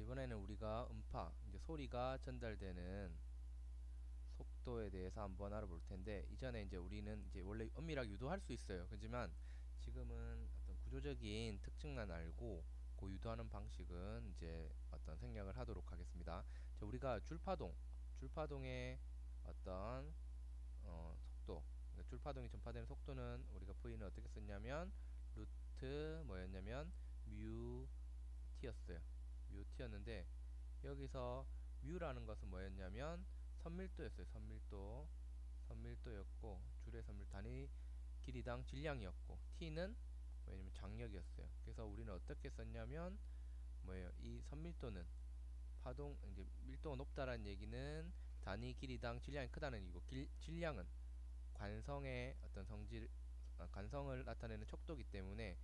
이번에는 우리가 음파, 이제 소리가 전달되는 속도에 대해서 한번 알아볼 텐데, 이전에 이제 우리는 이제 원래 엄밀하게 유도할 수 있어요. 그렇지만 지금은 어떤 구조적인 특징만 알고 그 유도하는 방식은 이제 어떤 생략을 하도록 하겠습니다. 자, 우리가 줄파동의 어떤 속도, 그러니까 줄파동이 전파되는 속도는 우리가 V는 어떻게 썼냐면 루트 뭐였냐면 뮤 t였어요. 뮤 t였는데 여기서 뮤라는 것은 뭐였냐면 선밀도였어요. 선밀도였고 줄의 선밀 단위 길이당 질량이었고 t는 왜냐면 장력이었어요. 그래서 우리는 어떻게 썼냐면 뭐예요? 이 선밀도는 파동 이제 밀도가 높다라는 얘기는 단위 길이당 질량이 크다는 얘기고 질량은 관성의 어떤 관성을 나타내는 척도기 때문에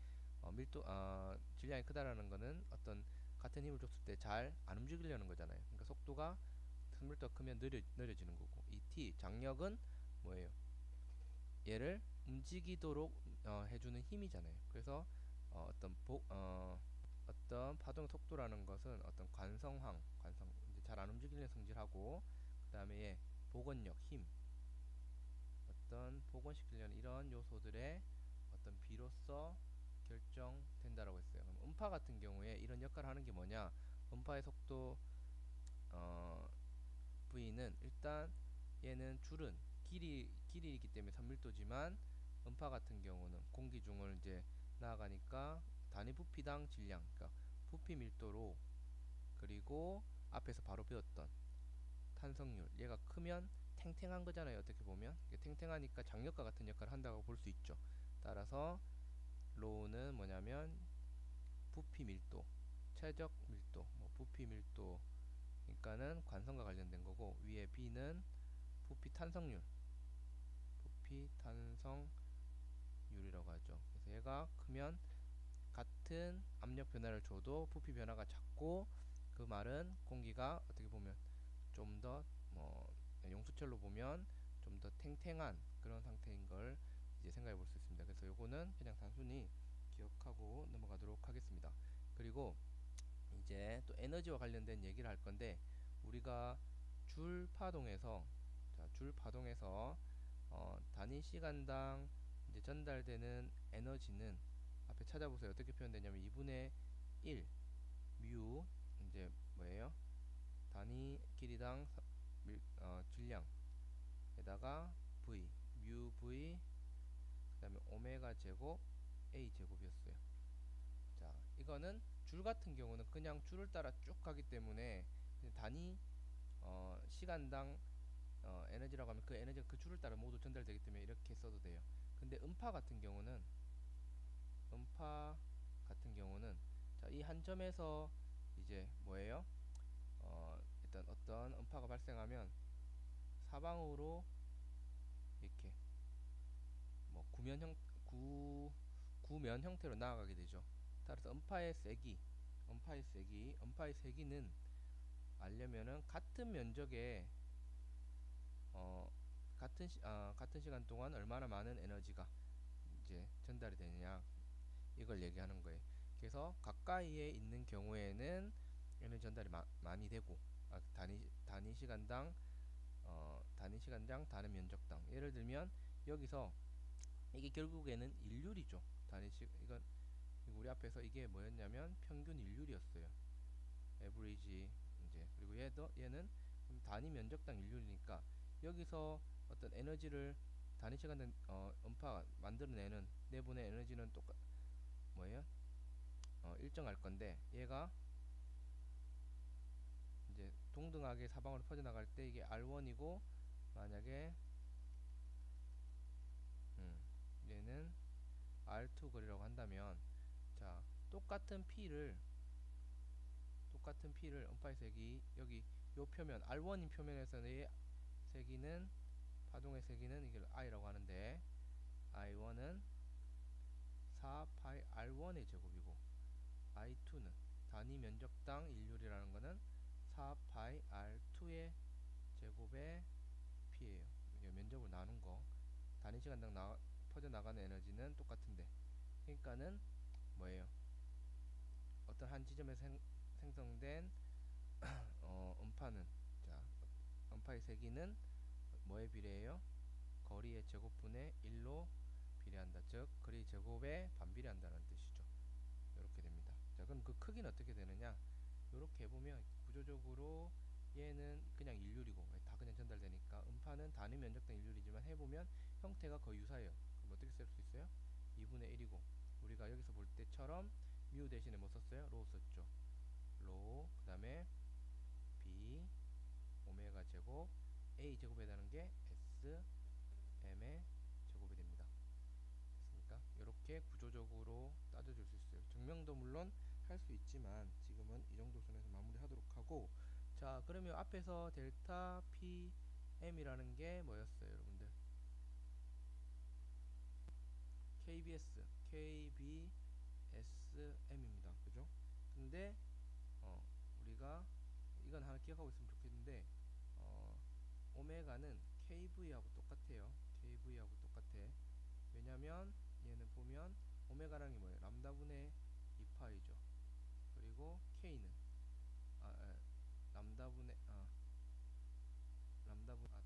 질량이 크다라는 거는 어떤 같은 힘을 줬을 때 잘 안 움직이려는 거잖아요. 그러니까 속도가 승밀도가 크면 느려지는 거고 이 t 장력은 뭐예요? 얘를 움직이도록 해주는 힘이잖아요. 그래서 어떤 파동 속도라는 것은 어떤 관성 이제 잘 안 움직이는 성질하고 그 다음에 얘 복원력 힘 어떤 복원시키려는 이런 요소들의 어떤 비로서 결정된다라고 했어요. 그럼 음파 같은 경우에 이런 역할을 하는 게 뭐냐? 음파의 속도 어, V는 일단 얘는 줄은 길이이기 때문에 선밀도지만 음파 같은 경우는 공기 중을 이제 나아가니까 단위 부피당 질량, 그러니까 부피 밀도로 그리고 앞에서 바로 배웠던 탄성률 얘가 크면 탱탱한 거잖아요. 어떻게 보면 탱탱하니까 장력과 같은 역할을 한다고 볼 수 있죠. 따라서 로우는 뭐냐면 부피 밀도, 최적 밀도, 뭐 부피 밀도 그러니까는 관성과 관련된 거고 위에 B는 부피 탄성률, 부피 탄성률이라고 하죠. 그래서 얘가 크면 같은 압력 변화를 줘도 부피 변화가 작고 그 말은 공기가 어떻게 보면 좀 더 뭐 용수철로 보면 좀 더 탱탱한 그런 상태인 걸 이제 생각해 볼 수 있습니다. 그래서 요거는 그냥 단순히 기억하고 넘어가도록 하겠습니다. 그리고 이제 또 에너지와 관련된 얘기를 할 건데 우리가 줄 파동에서 줄 파동에서 단위 시간당 이제 전달되는 에너지는 앞에 찾아보세요. 어떻게 표현되냐면 2분의 1 뮤 이제 뭐예요? 단위 길이당 질량에다가 v 뮤 v 그다음에 오메가 제곱 a 제곱이었어요. 자, 이거는 줄 같은 경우는 그냥 줄을 따라 쭉 가기 때문에 단위 시간당 에너지라고 하면 그 에너지가 그 줄을 따라 모두 전달되기 때문에 이렇게 써도 돼요. 근데 음파 같은 경우는 자, 이 한 점에서 이제 뭐예요? 일단 어떤 음파가 발생하면 사방으로 이렇게 뭐 구면 형태로 나아가게 되죠. 따라서 음파의 세기는 알려면은 같은 면적의 어, 같은 시간 동안 얼마나 많은 에너지가 이제 전달이 되느냐 이걸 얘기하는 거예요. 그래서 가까이에 있는 경우에는 에너지 전달이 많이 되고 단위 시간당 단위 면적당 예를 들면 여기서 이게 결국에는 일률이죠. 이건 우리 앞에서 이게 뭐였냐면 평균 일률이었어요. 에브리지 이제 그리고 얘는 단위 면적당 일률이니까 여기서 어떤 에너지를 단위 시간 음파가 만들어내는 내분의 에너지는 뭐예요? 일정할 건데 얘가 이제 동등하게 사방으로 퍼져나갈 때 이게 R1이고 만약에 얘는 R2 거리라고 한다면 자 똑같은 P를 음파의 세기 여기 요 표면 R1인 표면에서의 세기는 파동의 세기는 이걸 I라고 하는데 I1은 4파이 R1의 제곱이고 I2는 단위 면적당 일률이라는 거는 4파이 R2의 제곱의 P예요. 이게 면적을 나눈 거 단위 시간당 퍼져나가는 에너지는 똑같은데 그러니까는 뭐예요? 어떤 한 지점에서 생성된 음파는 자 음파의 세기는 뭐에 비례해요? 거리의 제곱분의 1로 비례한다. 즉 거리 제곱에 반비례한다는 뜻이죠. 이렇게 됩니다. 자 그럼 그 크기는 어떻게 되느냐? 이렇게 해보면 구조적으로 얘는 그냥 일률이고 다 그냥 전달되니까 음파는 단위 면적당 일률이지만 해보면 형태가 거의 유사해요. 그럼 어떻게 쓸 수 있어요? 2분의 1이고 우리가 여기서 볼 때처럼 뮤 대신에 뭐 썼어요? 로 썼죠. 로 그 다음에 b 오메가 제곱 a 제곱에 해당하는 게 s m의 제곱이 됩니다. 됐습니까? 이렇게 구조적으로 따져줄 수 있어요. 증명도 물론 할 수 있지만 지금은 이 정도 선에서 마무리하도록 하고, 자 그러면 앞에서 델타 PM이라는 게 뭐였어요 여러분들? KBSM입니다. 그죠? 근데 우리가 이건 하나 기억하고 있으면 좋겠는데 오메가는 KV하고 똑같아요. KV하고 똑같아. 왜냐면 얘는 보면 오메가라는 게 뭐예요? 람다분의 2파이죠. 그리고 K는 람다분의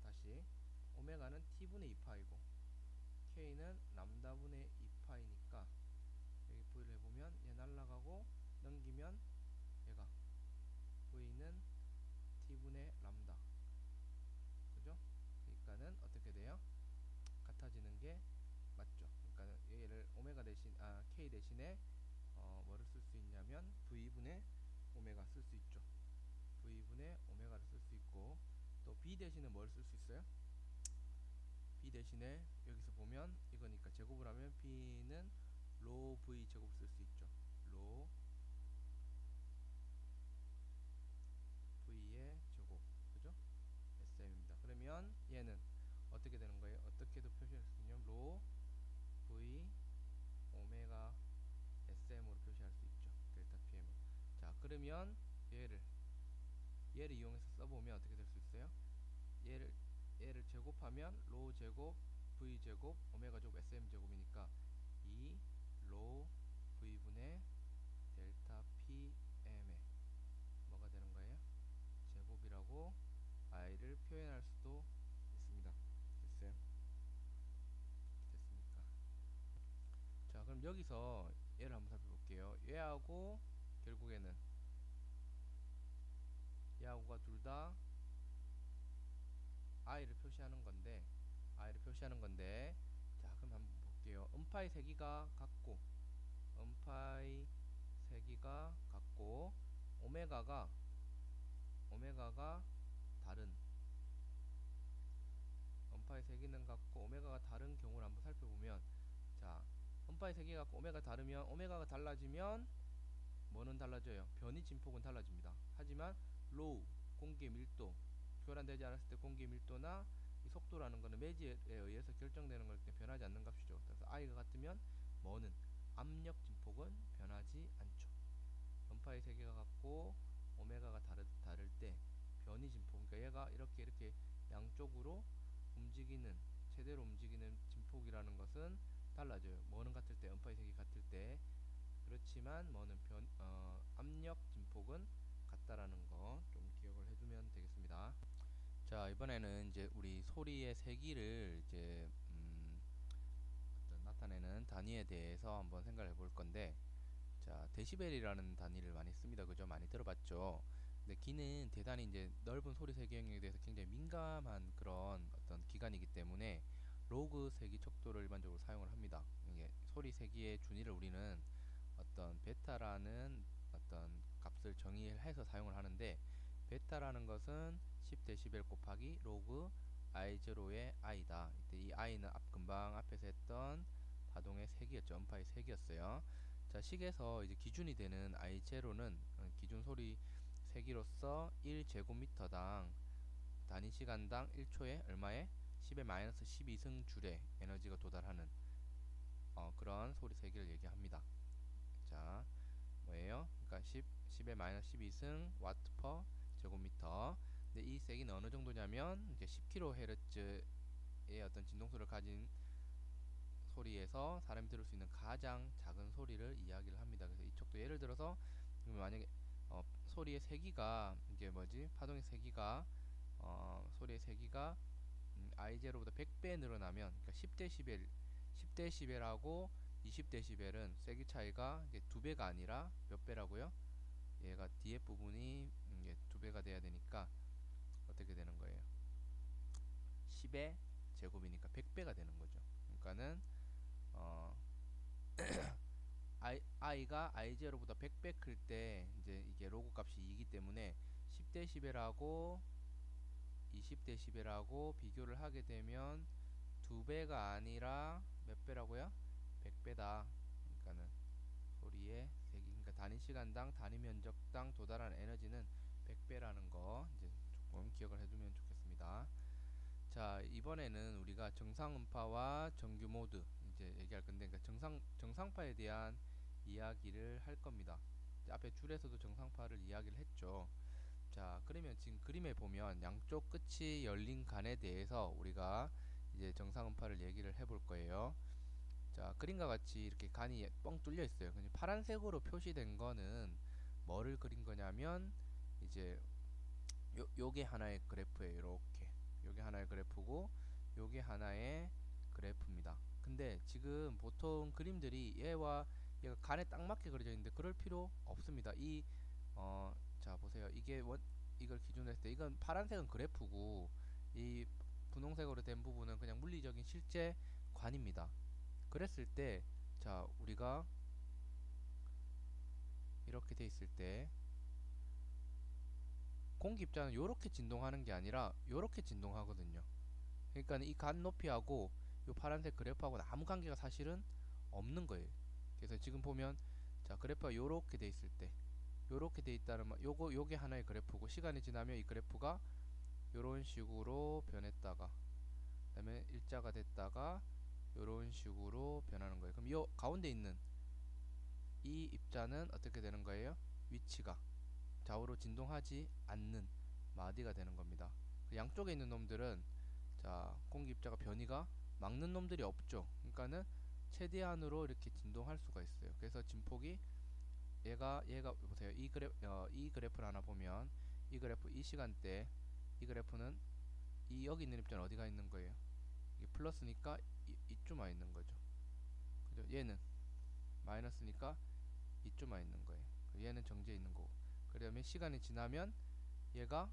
다시 오메가는 T분의 2파이고 K는 람다분의 2파이니까 여기 V를 해보면 얘 날라가고 넘기면 얘가 V는 T분의 람다. 그죠? 그러니까는 어떻게 돼요? 같아지는 게 맞죠. 그러니까 얘를 오메가 대신 K 대신에 뭐를 쓸 수 있냐면 V분의 오메가 쓸 수 있죠. V분의 오메가를 쓸 수 있고 또 B 대신에 뭘 쓸 수 있어요? B 대신에 여기서 보면 이거니까 제곱을 하면 B는 로 V 제곱 쓸 수 있죠. 로 V의 제곱. 그죠? SM입니다. 그러면 얘는 어떻게 되는 거예요? 어떻게도 표시할 수 있냐면 로 V 오메가 SM으로 표시할 수 있죠. 델타 PM을. 자, 그러면 얘를 이용해서 써보면 어떻게 될 수 있어요? 얘를 제곱하면 로 제곱 V 제곱 오메가 제곱 SM 제곱이니까 2 로 V분의 델타 PM에 뭐가 되는 거예요? 제곱이라고 i를 표현할 수도 있습니다. 됐어요? 됐습니까? 자, 그럼 여기서 얘를 한번 살펴볼게요. 얘하고 결국에는 얘하고가 둘 다 i를 표시하는 건데 자, 그럼 한번 볼게요. 음파의 세기가 같고 음파의 세기가 같고 오메가가 다른 음파의 세기는 같고 오메가가 다른 경우를 한번 살펴보면 자 음파의 세기가 같고 오메가 다르면 오메가가 달라지면 뭐는 달라져요? 변이 진폭은 달라집니다. 하지만 로우 공기의 밀도 교란되지 않았을 때 공기의 밀도나 이 속도라는 것은 매지에 의해서 결정되는 거기 때문에 변하지 않는 값이죠. 그래서 i가 같으면 뭐는 압력 진폭은 변하지 않죠. 음파의 세계가 같고 오메가가 다를 때 변이 진폭 그러니까 얘가 이렇게 양쪽으로 움직이는 최대로 움직이는 진폭이라는 것은 달라져요. 뭐는 같을 때 음파의 세계 같을 때 그렇지만 뭐는 압력 진폭은 같다라는 거 좀 기억을 해두면 되겠습니다. 자 이번에는 이제 우리 소리의 세기를 이제 어떤 나타내는 단위에 대해서 한번 생각을 해볼 건데 자 데시벨이라는 단위를 많이 씁니다. 그죠? 많이 들어봤죠? 근데 귀는 대단히 이제 넓은 소리 세기 영역에 대해서 굉장히 민감한 그런 어떤 기관이기 때문에 로그 세기 척도를 일반적으로 사용을 합니다. 이게 소리 세기의 준위를 우리는 어떤 베타라는 어떤 값을 정의해서 사용을 하는데 베타라는 것은 10dB 곱하기 로그 I0의 i다. 이때 이 i는 금방 앞에서 했던 파동의 세기였죠. 음파의 세기였어요. 자, 식에서 이제 기준이 되는 I0는 기준 소리 세기로서 1제곱미터당 단위 시간당 1초에 얼마에 10의 마이너스 12승 줄의 에너지가 도달하는 그런 소리 세기를 얘기합니다. 자, 뭐예요? 그러니까 10의 마이너스 12승 와트 퍼 제곱미터. 근데 이 세기는 어느 정도냐면 이제 10kHz의 어떤 진동수를 가진 소리에서 사람이 들을 수 있는 가장 작은 소리를 이야기를 합니다. 그래서 이쪽도 예를 들어서 만약에 소리의 세기가 이제 뭐지? 파동의 세기가 소리의 세기가 I0보다 100배 늘어나면, 그러니까 10데시벨, 10데시벨하고 20데시벨은 세기 차이가 이제 2배가 아니라 몇 배라고요? 얘가 DF 부분이 이게 2배가 돼야 되니까 어떻게 되는 거예요? 10의 제곱이니까 100배가 되는 거죠. 그러니까는 어 i가 i0보다 100배 클 때 이제 이게 로그 값이 2이기 때문에 10데시벨하고 20데시벨하고 비교를 하게 되면 2배가 아니라 몇 배라고요? 100배다. 그러니까는 소리의 세기, 그러니까 단위 시간당 단위 면적당 도달하는 에너지는 100배라는 거 이제 조금 기억을 해두면 좋겠습니다. 자, 이번에는 우리가 정상음파와 정규 모드 이제 얘기할 건데, 그러니까 정상파에 대한 이야기를 할 겁니다. 앞에 줄에서도 정상파를 이야기를 했죠. 자, 그러면 지금 그림에 보면 양쪽 끝이 열린 간에 대해서 우리가 이제 정상음파를 얘기를 해볼 거예요. 자, 그림과 같이 이렇게 간이 뻥 뚫려 있어요. 근데 파란색으로 표시된 거는 뭐를 그린 거냐면 이제 요게 하나의 그래프예요. 이렇게 요게 하나의 그래프고 요게 하나의 그래프입니다. 근데 지금 보통 그림들이 얘와 얘가 간에 딱 맞게 그려져 있는데 그럴 필요 없습니다. 자 보세요. 이걸 기준으로 했을 때 이건 파란색은 그래프고 이 분홍색으로 된 부분은 그냥 물리적인 실제 관입니다. 그랬을 때 자 우리가 이렇게 돼 있을 때 공기 입자는 요렇게 진동하는 게 아니라 요렇게 진동하거든요. 그러니까 이 간 높이하고 요 파란색 그래프하고는 아무 관계가 사실은 없는 거예요. 그래서 지금 보면 자 그래프가 요렇게 돼 있을 때 요렇게 돼 있다는 말 요게 하나의 그래프고 시간이 지나면 이 그래프가 요런 식으로 변했다가 그다음에 일자가 됐다가 요런 식으로 변하는 거예요. 그럼 요 가운데 있는 이 입자는 어떻게 되는 거예요? 위치가 좌우로 진동하지 않는 마디가 되는 겁니다. 그 양쪽에 있는 놈들은 자 공기 입자가 변이가 막는 놈들이 없죠. 그러니까는 최대한으로 이렇게 진동할 수가 있어요. 그래서 진폭이 얘가 보세요. 이 그래프를 하나 보면 이 그래프 이 시간대 이 그래프는 이 여기 있는 입자는 어디가 있는 거예요? 이게 플러스니까 이쯤 와 있는 거죠. 그죠? 얘는 마이너스니까 이쯤 와 있는 거예요. 얘는 정지해 있는 거고. 그러면 시간이 지나면 얘가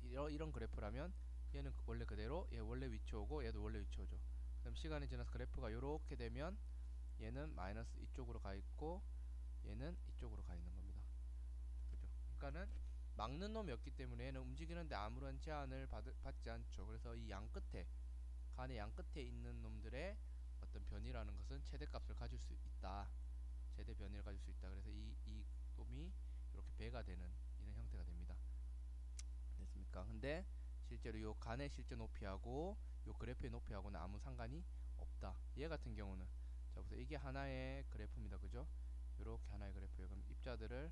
이런 그래프라면 얘는 원래 그대로 얘 원래 위치 오고 얘도 원래 위치 오죠. 그럼 시간이 지나서 그래프가 요렇게 되면 얘는 마이너스 이쪽으로 가 있고 얘는 이쪽으로 가 있는 겁니다. 그죠? 그러니까는 막는 놈이 없기 때문에 얘는 움직이는데 아무런 제한을 받지 않죠. 그래서 이 양 끝에 간의 양 끝에 있는 놈들의 어떤 변이라는 것은 최대값을 가질 수 있다. 최대 변이를 가질 수 있다. 그래서 이 놈이 이렇게 배가 되는 이런 형태가 됩니다. 됐습니까? 근데 실제로 요 간의 실제 높이하고 요 그래프의 높이하고는 아무 상관이 없다. 얘 같은 경우는 자 보세요. 이게 하나의 그래프입니다. 그죠? 요렇게 하나의 그래프예요. 그럼 입자들을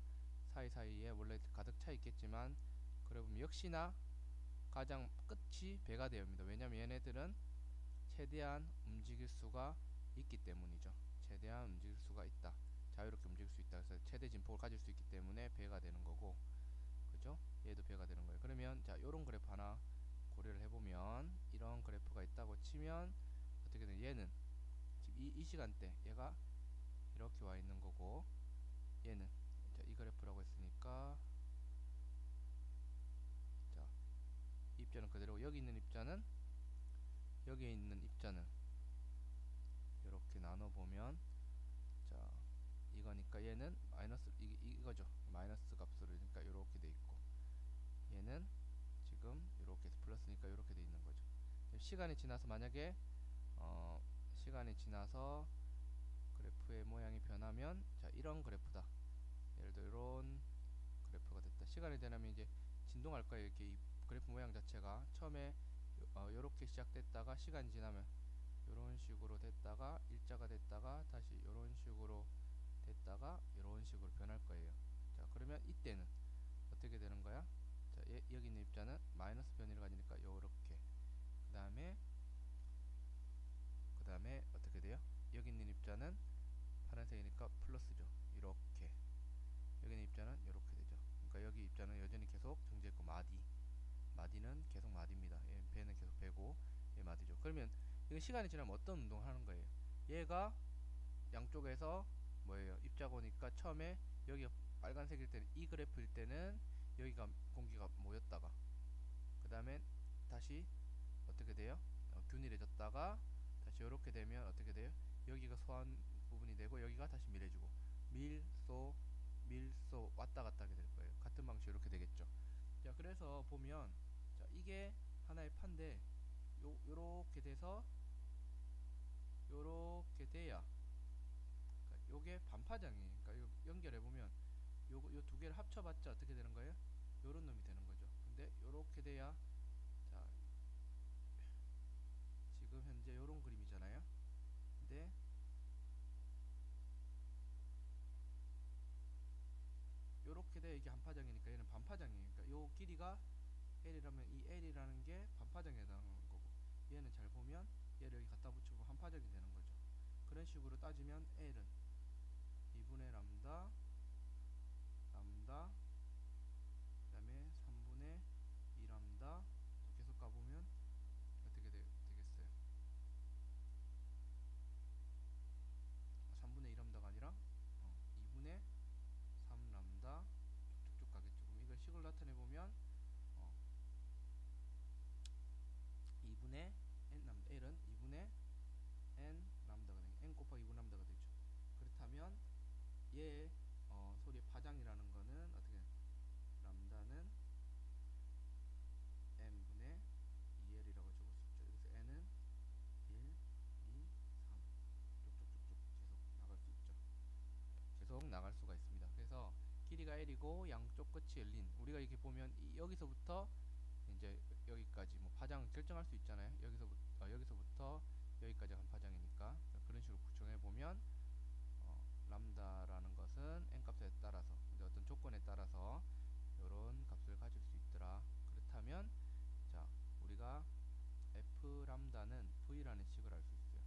사이사이에 원래 가득 차 있겠지만 그래 보면 역시나 가장 끝이 배가 되어옵니다. 왜냐면 얘네들은 최대한 움직일 수가 있기 때문이죠. 최대한 움직일 수가 있다. 자유롭게 움직일 수 있다. 그래서 최대 진폭을 가질 수 있기 때문에 배가 되는 거고, 그죠? 얘도 배가 되는 거예요. 그러면 자 요런 그래프 하나 고려를 해보면 이런 그래프가 있다고 치면 어떻게 되냐, 얘는 지금 이 시간대 얘가 이렇게 와 있는 거고, 얘는 자 이 그래프라고 했으니까 자 입자는 그대로 여기 있는 입자는 여기에 있는 입자는 이렇게 나눠 보면 자 이거니까 얘는 마이너스 이거죠. 마이너스 값으로 그러니까 이렇게 돼 있고 얘는 지금 이렇게 해서 플러스니까 이렇게 돼 있는 거죠. 시간이 지나서 만약에 시간이 지나서 그래프의 모양이 변하면 자 이런 그래프다. 예를 들어 이런 그래프가 됐다. 시간이 지나면 이제 진동할 거예요. 이렇게 이 그래프 모양 자체가 처음에 요렇게 시작됐다가 시간이 지나면 요런 식으로 됐다가 일자가 됐다가 다시 요런 식으로 됐다가 요런 식으로 변할 거예요. 자 그러면 이때는 어떻게 되는 거야? 자 여기 있는 입자는 마이너스 변이를 가지니까 요렇게 그 다음에 어떻게 돼요? 여기 있는 입자는 파란색이니까 플러스죠. 이렇게 여기 있는 입자는 이렇게 되죠. 그러니까 입자는 여전히 계속 정지했고 마디는 계속 마디입니다. 예, 배는 계속 배고 예, 마디죠. 그러면 이거 시간이 지나면 어떤 운동을 하는 거예요? 얘가 양쪽에서 뭐예요? 입자고니까 처음에 여기가 빨간색일 때는 이 그래프일 때는 여기가 공기가 모였다가 그 다음에 다시 어떻게 돼요? 균일해졌다가 다시 이렇게 되면 어떻게 돼요? 여기가 소한 부분이 되고 여기가 다시 밀해주고 밀소 밀소 왔다 갔다 하게 될 거예요. 같은 방식 이렇게 되겠죠. 자, 그래서 보면 자, 이게 하나의 판데 요렇게 돼서 요렇게 돼야 그러니까 요게 반파장이에요. 그러니까 요 연결해 보면 요 두 개를 합쳐봤자 어떻게 되는 거예요? 요런 놈이 되는 거죠. 근데 요렇게 돼야 자, 지금 현재 요런 그림이잖아요. 근데 요렇게 돼야 이게 한파장이니까 얘는 반파장이에요. 그러니까 요 길이가 L이라면 이 L이라는 게 반파장에 해당하는 거고 얘는 잘 보면 얘를 여기 갖다 붙여보면 한파장이 되는 거죠. 그런 식으로 따지면 L은 2분의 람다 그 다음에 3분의 2람다 계속 가보면 어떻게 되겠어요? 3분의 2람다가 아니라 2분의 3람다 쭉쭉쭉 가겠죠. 그럼 이걸 식으로 나타내보면 2분의 n 람다 L은 2분의 n 람다가 되죠. n 곱하기 2분 람다가 되죠. 그렇다면 얘의 소리의 파장이라는 거는 어떻게 람다는 n분의 2l이라고 적을 수 있죠. 여기서 n은 1, 2, 3 쭉쭉쭉쭉 계속 나갈 수 있죠. 계속 나갈 수가 있습니다. 그래서 길이가 l이고 양쪽 끝이 열린 우리가 이렇게 보면 여기서부터 이제 여기까지 뭐 파장 결정할 수 있잖아요. 여기서부터 여기까지가 한 파장이니까 그런 식으로 구성해 보면 람다라는 것은 n 값에 따라서 이제 어떤 조건에 따라서 이런 값을 가질 수 있더라. 그렇다면 자 우리가 f 람다는 v라는 식을 알 수 있어요.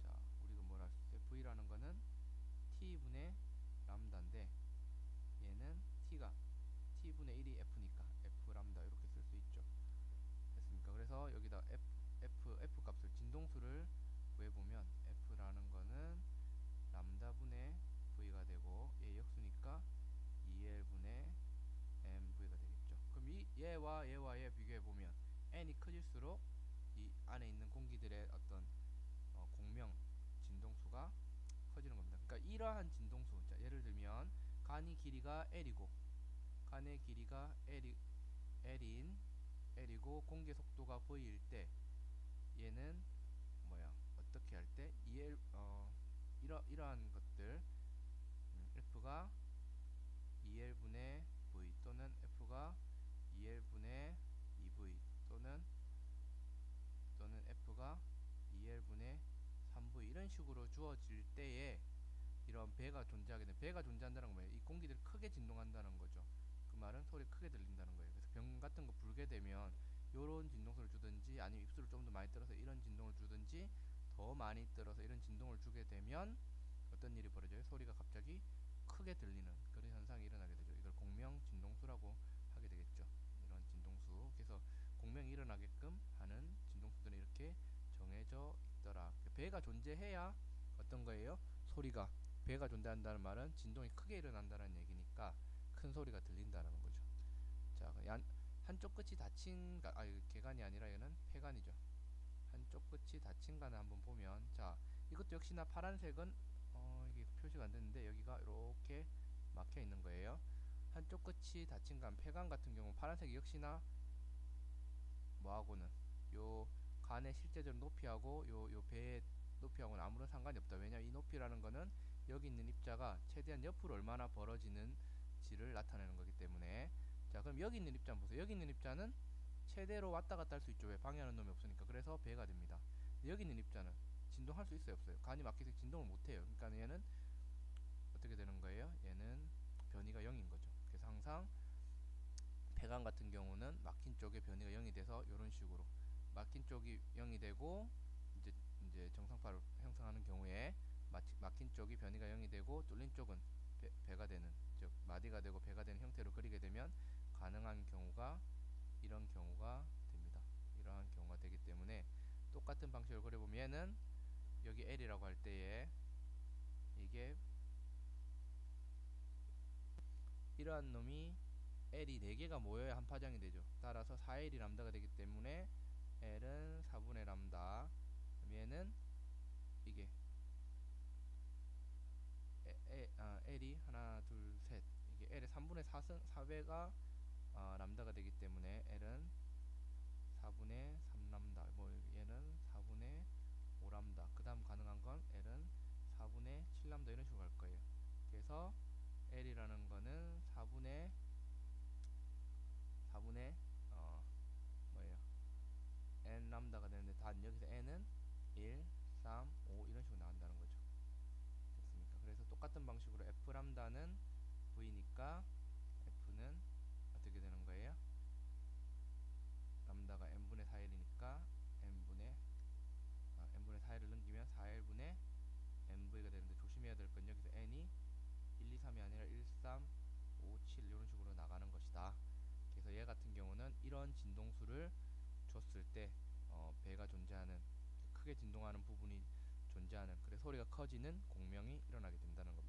자 우리가 뭘 알 수 있어요? v라는 거는 t분의 람다인데 얘는 t분의 1이 f니까 f 람다 이렇게 쓸 수 있죠. 됐습니까? 그래서 여기다 f 값을 진동수를 구해보면 f라는 거는 람다분의 v가 되고 얘 역수니까 2l분의 mv가 되겠죠. 그럼 얘와 얘 비교해보면 n이 커질수록 이 안에 있는 공기들의 어떤 공명 진동수가 커지는 겁니다. 그러니까 이러한 진동수 자 예를 들면 간이 길이가 l이고 간의 길이가 L이고 공기의 속도가 V일 때 얘는 뭐야 어떻게 할 때 이러한 것들 F가 2L분의 V 또는 F가 2L분의 2V 또는 F가 2L분의 3V 이런 식으로 주어질 때에 이런 배가 존재하게 되면 배가 존재한다는 건 뭐예요? 이 공기들이 크게 진동한다는 거죠. 그 말은 소리 크게 들린다는 거예요. 그래서 병 같은 거 불게 되면 요런 진동소를 주든지 아니면 입술을 좀 더 많이 떨어서 이런 진동을 주든지 더 많이 떨어서 이런 진동을 주게 되면 어떤 일이 벌어져요? 소리가 갑자기 크게 들리는 그런 현상이 일어나게 되죠. 이걸 공명 진동수라고 하게 되겠죠. 이런 진동수. 그래서 공명이 일어나게끔 하는 진동수들은 이렇게 정해져 있더라. 배가 존재해야 어떤 거예요? 소리가 배가 존재한다는 말은 진동이 크게 일어난다는 얘기니까 큰 소리가 들린다는 거죠. 자, 한쪽 끝이 닫힌 개간이 아니라 이거는 폐간이죠. 한쪽 끝이 닫힌 간을 한번 보면 자, 이것도 역시나 파란색은 이게 표시가 안 됐는데 여기가 이렇게 막혀 있는 거예요. 한쪽 끝이 닫힌 간, 폐간 같은 경우 파란색이 역시나 뭐하고는 요 간의 실제적인 높이하고 요 배의 높이하고는 아무런 상관이 없다. 왜냐면 이 높이라는 거는 여기 있는 입자가 최대한 옆으로 얼마나 벌어지는지를 나타내는 거기 때문에 자 그럼 여기 있는 입자 보세요. 여기 있는 입자는 최대로 왔다 갔다 할 수 있죠. 왜 방해하는 놈이 없으니까. 그래서 배가 됩니다. 여기 있는 입자는 진동할 수 있어요 없어요? 간이 막혀서 진동을 못해요. 그러니까 얘는 어떻게 되는 거예요? 얘는 변이가 0인 거죠. 그래서 항상 폐간 같은 경우는 막힌 쪽에 변이가 0이 돼서 이런 식으로 막힌 쪽이 0이 되고 이제 정상파를 형성하는 경우에 막힌 쪽이 변이가 0이 되고 뚫린 쪽은 배가 되는 즉 마디가 되고 배가 되는 형태로 그리게 되면 똑같은 방식으로 그려보면 얘는 여기 L이라고 할 때에 이게 이러한 놈이 L이 4개가 모여야 한 파장이 되죠. 따라서 4L이 람다가 되기 때문에 L은 4분의 람다. 얘는 이게 L이 하나 둘 셋 이게 L의 3분의 4배가 람다가 되기 때문에 L은 4분의 3람다. 뭐 얘는 4분의 5람다. 그 다음 가능한 건 L은 4분의 7람다 이런 식으로 갈 거예요. 그래서 L이라는 거는 4분의 뭐예요? n 람다가 되는데 단 여기서 n은 1, 3, 5 이런 식으로 나온다는 거죠. 됐습니까? 그래서 똑같은 방식으로 f 람다는 v니까 f는 어떻게 되는 거예요? 람다가 n분의 4일이니까 n분의 4일을 넘기면 4일분의 nv가 되는데 조심해야 될 건 여기서 n이 1, 2, 3이 아니라 1, 3, 5, 7 이런 식으로 나가는 것이다. 그래서 얘 같은 경우는 이런 진동수를 줬을 때 배가 존재하는 크게 진동하는 부분이 존재하는 그래 소리가 커지는 공명이 일어나게 된다는 겁니다.